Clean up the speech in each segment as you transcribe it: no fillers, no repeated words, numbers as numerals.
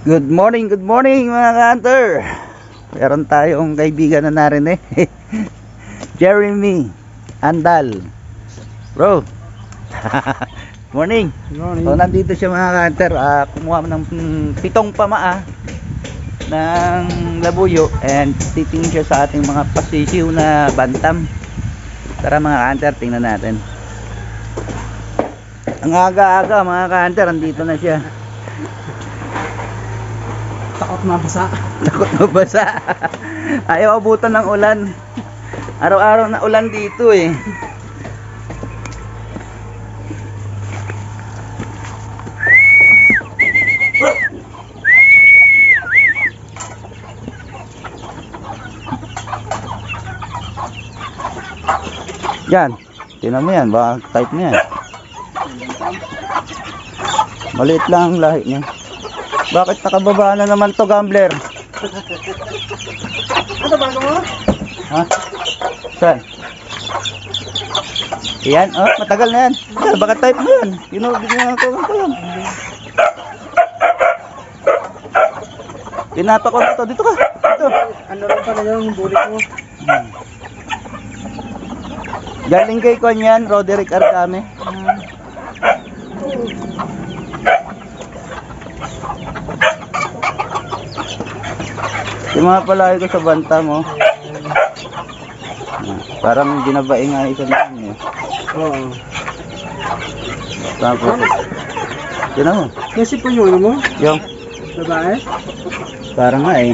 Good morning mga ka-hunter. Meron tayong kaibigan na narinig Jeremy Andal. Bro. Morning. So nandito siya mga ka-hunter, kumuha ng 7 pamaa ng labuyo and titingin siya sa ating mga pasisiw na bantam. Tara mga ka-hunter, tingnan natin. Ang aga-aga mga ka-hunter, andito na siya. Takot mabasa. Takot mabasa. Ayaw abutan ng ulan. Araw-araw na ulan dito eh. Yan. Tingnan mo yan. Baka type niya. Maliit lang ang lahi niya. Bakit nakababa na naman to, gambler? Ano ba mo? Ha? Saan? Yan, oh, matagal na yan. Yan, baka type mo yan. Bigyan ko yan. Tinapa ko na to. Dito ka. Dito. Ano rin pala yung bulik mo? Galing kay Kwan yan, Roderick Arcame. Yung mga palay ko sa banta mo. Parang ginabae nga isa namin eh. Oo. Tapos, tignan mo. Kasi po yung ano mo? Yung, Babae? parang nga eh.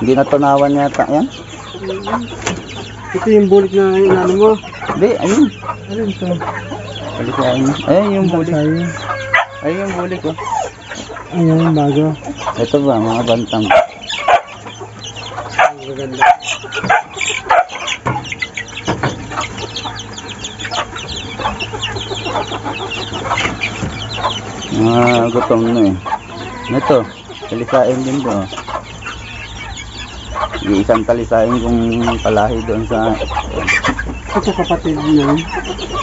Hindi natunawan yata yan. Ito yung bulik na inano mo? Hindi, ayun. Ano ito? Ayun yung bulik. Ayun yung bulik oh. Ayan, bago. Ito ba, mga bantang. Maganda. Gutom na eh. Ito, talisain din to. Isang talisain kung palahi doon sa... Ito kapatid niya.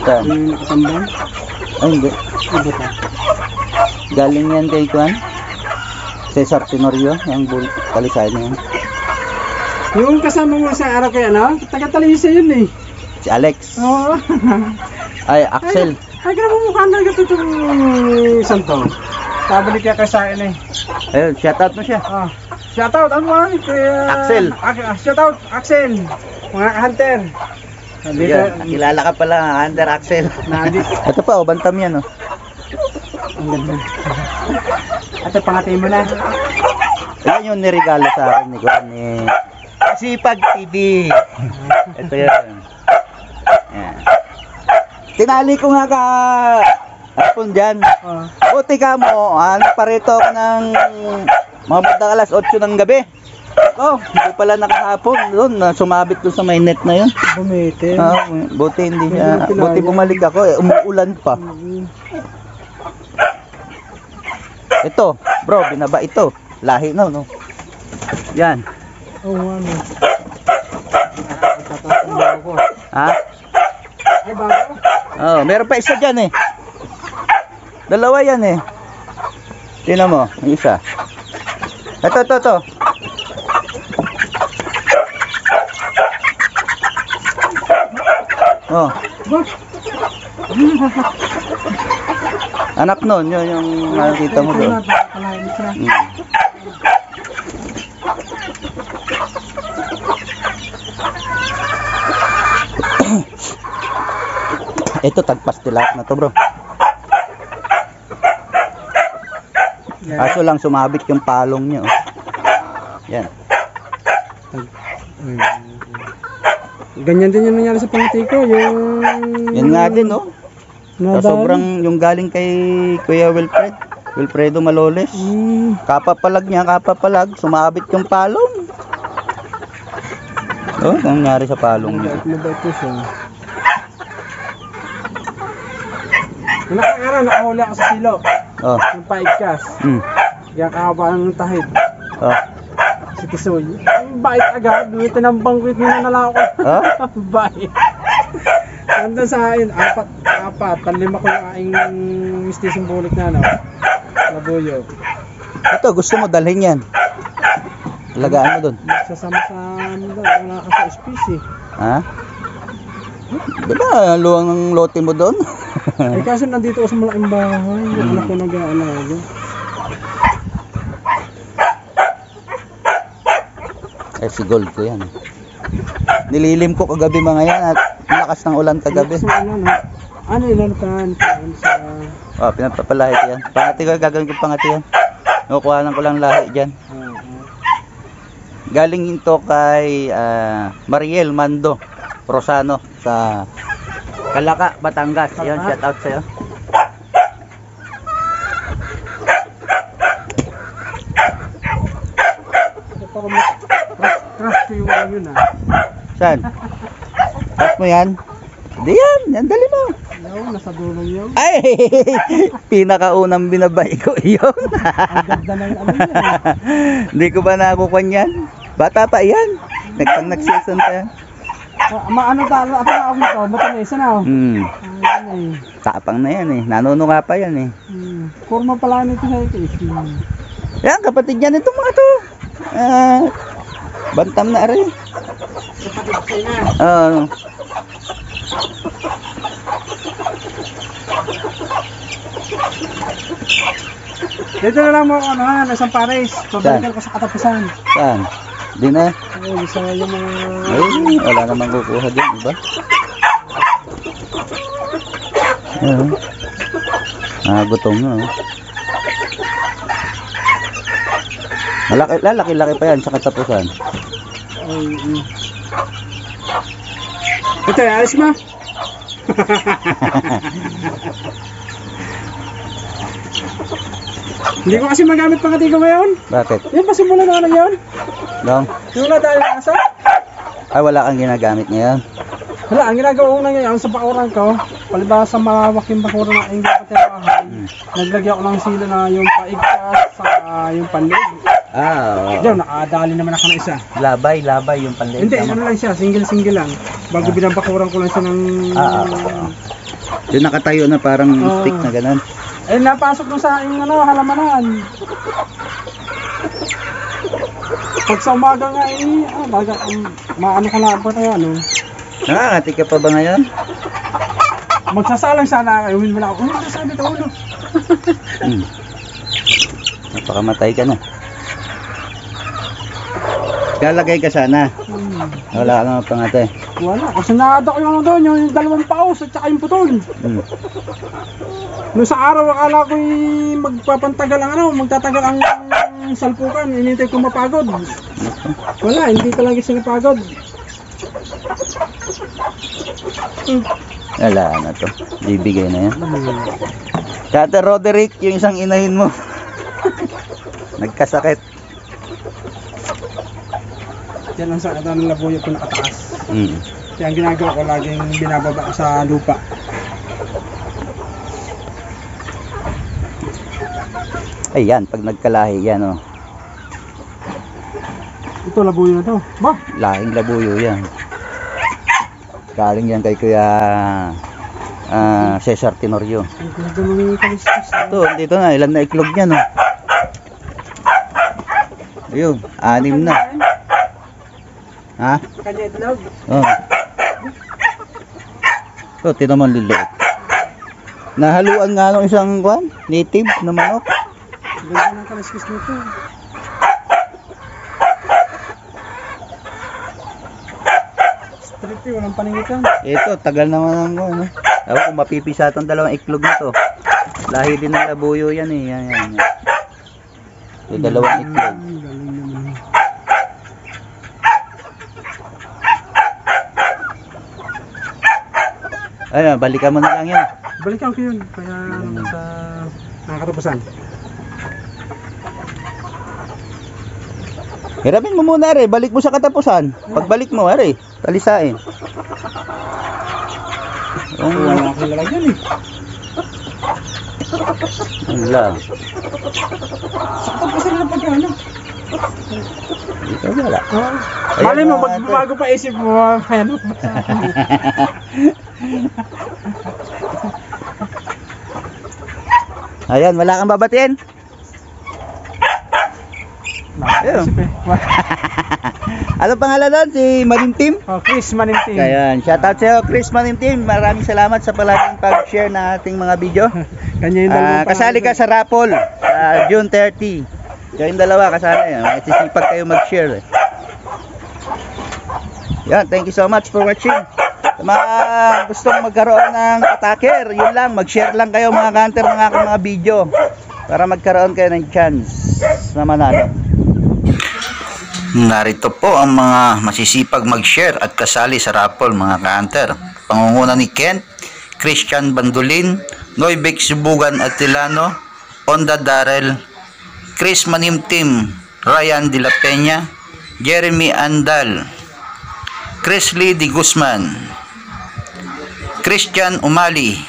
Saan? Yung nakatambang. Ay hindi. Iba ta. Galing yan kay Kwan. Cesar Tenorio, yung talisain niya. Yung kasama mo sa araw kaya ano? Taga-Talisa yun eh. Si Alex. Oo. Ay, Axel. Ay, grabe mo mukha na ito itong santo. Pabalik kaya sa akin eh. Ayun, shoutout mo siya. Shoutout, ano mo? Axel. Shoutout, Axel. Mga hunter. Yan, nakilala ka pala, Hunter Axel. Nandito. Ito pa, oh, bantam yan oh. Ang ganda. Ito, pangatay mo na. Yan yung niregalo sa akin ni Kwan ni Sipag TV. Ito yun. Yan. Tinali ko nga hapon dyan. Buti ka mo, nagparito ako ng mga bandang alas 8 ng gabi. Oh, hindi pala nakahapon doon, sumabit doon sa may net na yun. Bumiti. Buti hindi siya, buti bumalik ako eh, umuulan pa. Ito, bro, binaba ito. Lahi na, no? Yan. Oh, ano. Ha? Ay, bago? Oh, meron pa isa dyan eh. Dalawa yan eh. Tingnan mo, ang isa. Ito. Oh. Anak nun, yun yung nakikita mo doon. Ito, tagpastilat na to bro. Kaso lang sumabit yung palong niya. Oh. Yan. Ganyan din yung nangyari sa pangati ko. Yan nga din oh. So, sobrang yung galing kay Kuya Wilfredo Maloles. Kapapalag niya, sumabit yung palong. Oh, anong nangyari sa palong niya? Mabait ko siya. Nakakara, nakahuli ako sa silo. Oh. Yung paigkas. Kaya kahaba ang tahid. Oh. Si Kisoy. Ang bait agad. Tinambang ko yung nanala ako. Bait. Nandun sa akin, apat, panlima ko yung aking mistis symbolic na, no? Labuyo. Ito, gusto mo dalhin yan. Alagaan mo doon. Sasama sa ano daw, wala ka sa species. Ha? Diba, luwang ng lote mo doon? Ay kaso nandito ako sa malaking bahay, yung anak ko nag-aalaga. Eh, si Gold ko yan. Nililim ko kagabi mga yan at lakas ng ulan kagabi. Ano ilalatan sa... Oh, pinapapalahi ko yan. Pangati ko, gagawin ko pangati yan. Nakukuhanan ko lang lahi dyan. Galing ito kay Mariel Mando Rosano sa Calaca, Batangas. Yan, shout out sa'yo. Crush ko yung ano yun Saan? Crush mo yan? Hindi yan, yan dali mo. Yaw, nasa dulo yun. Ay, pinakaunang binabay ko iyon. Ang ganda ng ano yan. Hindi ko ba nakukuha yan? Bata pa yan. Nag-season pa yan. Ano talo, ako na ako nito, matamis na. Tapang na yan eh. Nanunuka pa yan eh. Forma pala nito sa ito. Yan, kapatid yan itong mga to. Bantam na rin. Kapatid sa'yo na. Dito na lang mo ako nasa Paris. Pabalikan ko sa katapusan. Saan? Di na? Oo, isa yung mga... Ay, wala namang kukuha dyan, diba? Gutom na. Lalaki-laki pa yan sa katapusan. Ito, alis mo. Hindi ko kasi magamit pangati ko ngayon. Bakit? Yan, pasimula na yun. Dong? Yung wala tayo ng asa. Ay, wala kang ginagamit ngayon. Wala, ang ginagawa ko na ngayon sa bakuran ko, palibasa sa malawak yung bakuran na ingin ko tayo bahay, naglagyan ko ng sila na yung paigkas sa yung panlig. Diyan, nakadali naman ako ng isa. Labay yung panliit. Hindi, ano lang siya, single lang. Bago binabakuran ko lang siya ng... Yung nakatayo na parang stick na ganun. Eh, napasok nung sa aking halamanan. Pag sa umaga nga maano ka na pa tayo, Nakakati ka pa ba ngayon? Magsasalang sana kayo, hindi mo na ako, sabi ka ulo. Napakamatay ka na. Lalagay ka sana. Wala ka naman pangate. Wala, kasi naada ko yung doon, yung dalawang paus at saka yung putol. Noong sa araw, akala ko'y magpapantagal magtatagal ang salpukan, inintay ko mapagod. Wala, hindi talaga siya napagod. Wala na to. Bibigay na yan. Kate Roderick, yung isang inahin mo. Nagkasakit. Yan ang sa ng labuyo ko nakataas. Kaya ang ginagawa ko laging binababa sa lupa. Ayan, pag nagkalahi yan Ito labuyo na to. Ba? Lahing labuyo yan. Galing yan kay Kuya Cesar Tenorio. Ang ganda ng kalistis. Ito, dito na, ilan na iklog niya Ayun, 6 na. Ha? Kanya itlog? Tingnan mo liliit. Nahaluan nga ng isang native na manok. Ganda ng kaliskis nito. Stripy, walang paningitan. Ito, tagal naman ng Ewan kung mapipisa itong dalawang iklog nito. Lahi din ng labuyo yan eh. Yan. Ito, dalawang iklog. Ayun, balikan mo na lang yan. Balikan ko yun. Kaya sa nakakatapusan. Hiramin mo muna balik mo sa katapusan. Pagbalik mo talisain. Wala akong lalagyan Wala. Sa katapusan na pagkano? Dito wala. Malay mo, bago pa isip mo, ano? Ayan, wala kang babatiin? Ayun. Ano pangalan doon? Si Manimtim? Oh, Chris Manimtim. Ayan, shoutout sa'yo Chris Manimtim. Maraming salamat sa palaging pag-share na ating mga video. Kanya yung dalawa. Kasali ka sa raffle sa June 30. Kayong dalawa kasali. Magsisipag kayo mag-share. Yan, thank you so much for watching. Sa mga gustong magkaroon ng attacker, yun lang, mag-share lang kayo mga hunter ng aking mga video para magkaroon kayo ng chance na manalo. Narito po ang mga masisipag mag-share at kasali sa raffle mga hunter. Pangunguna ni Kent, Christian Bandolin, Noybeck Subugan Atilano, Onda Darrell, Chris Manimtim, Ryan De La Peña, Jeremy Andal, Chris Lee Di Guzman, Christian Umali,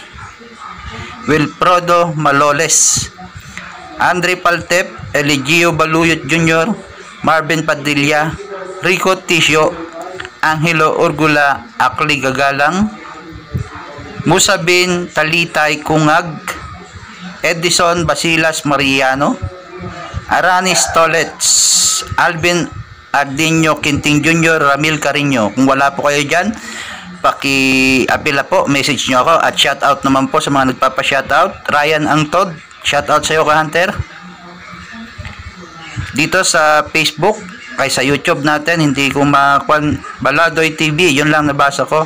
Wilfredo Maloles, Andre Paltep, Eligio Baluyot Jr., Marvin Padilla, Rico Tisio, Angelo Urgula Akli Gagalang, Musabin Talitay Kungag, Edison Basilas Mariano, Aranis Tolets, Alvin Ardinio Quinting Jr., Ramil Carino. Kung wala po kayo dyan, paki-apila po, message nyo ako at shoutout naman po sa mga nagpapa-shoutout. Ryan Angtod, shoutout sa iyo ka-hunter. Dito sa Facebook, kay sa YouTube natin, hindi ko makuan, Baladoy TV, yun lang nabasa ko.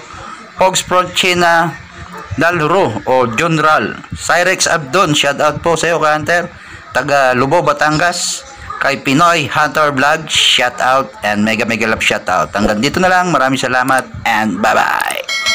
Pogs China Dalro o General. Cyrex Abdon, shoutout po sa iyo ka-hunter. Taga Lubo, Batangas. Kay Pinoy Hunter Vlog, shoutout and mega love shoutout. Hanggang dito na lang, maraming salamat and bye bye.